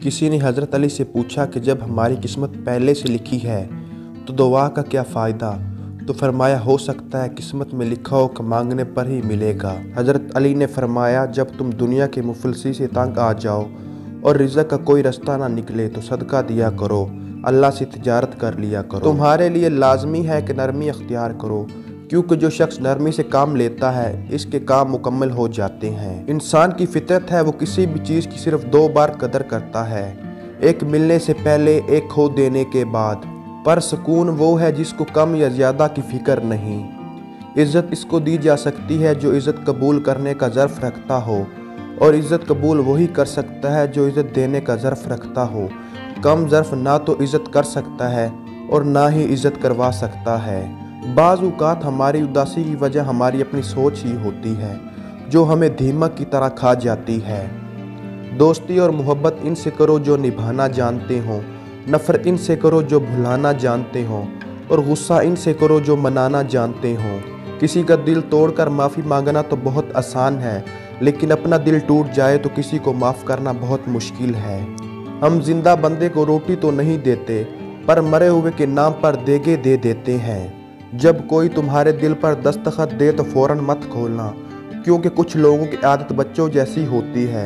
किसी ने हज़रत अली से पूछा कि जब हमारी किस्मत पहले से लिखी है तो दुआ का क्या फ़ायदा। तो फरमाया, हो सकता है किस्मत में लिखा हो कि मांगने पर ही मिलेगा। हज़रत अली ने फरमाया, जब तुम दुनिया के मुफलसी से तंग आ जाओ और रिज़्क़ का कोई रास्ता ना निकले तो सदका दिया करो, अल्लाह से तिजारत कर लिया करो। तुम्हारे लिए लाजमी है कि नरमी अख्तियार करो, क्योंकि जो शख्स नरमी से काम लेता है इसके काम मुकम्मल हो जाते हैं। इंसान की फितरत है वो किसी भी चीज़ की सिर्फ 2 बार कदर करता है, एक मिलने से पहले, एक खो देने के बाद। पर सुकून वो है जिसको कम या ज़्यादा की फ़िक्र नहीं। इज़्ज़त इसको दी जा सकती है जो इज़्ज़त कबूल करने का ज़र्फ़ रखता हो, और इज़्ज़त कबूल वही कर सकता है जो इज़्ज़त देने का ज़र्फ़ रखता हो। कम ज़र्फ़ ना तो इज़्ज़त कर सकता है और ना ही इज़्ज़त करवा सकता है। बाज़ औक़ात हमारी उदासी की वजह हमारी अपनी सोच ही होती है, जो हमें दीमक की तरह खा जाती है। दोस्ती और मोहब्बत इनसे करो जो निभाना जानते हों, नफ़रत इनसे करो जो भुलाना जानते हों, और गुस्सा इनसे करो जो मनाना जानते हों। किसी का दिल तोड़कर माफ़ी मांगना तो बहुत आसान है, लेकिन अपना दिल टूट जाए तो किसी को माफ़ करना बहुत मुश्किल है। हम जिंदा बंदे को रोटी तो नहीं देते, पर मरे हुए के नाम पर देगे दे देते हैं। जब कोई तुम्हारे दिल पर दस्तखत दे तो फ़ौरन मत खोलना, क्योंकि कुछ लोगों की आदत बच्चों जैसी होती है,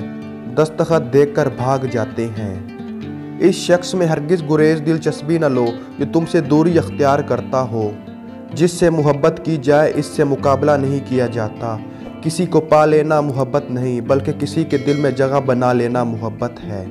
दस्तखत देखकर भाग जाते हैं। इस शख्स में हरगिज़ गुरेज दिलचस्पी न लो जो तुमसे दूरी अख्तियार करता हो। जिससे मोहब्बत की जाए इससे मुकाबला नहीं किया जाता। किसी को पा लेना मोहब्बत नहीं, बल्कि किसी के दिल में जगह बना लेना मोहब्बत है।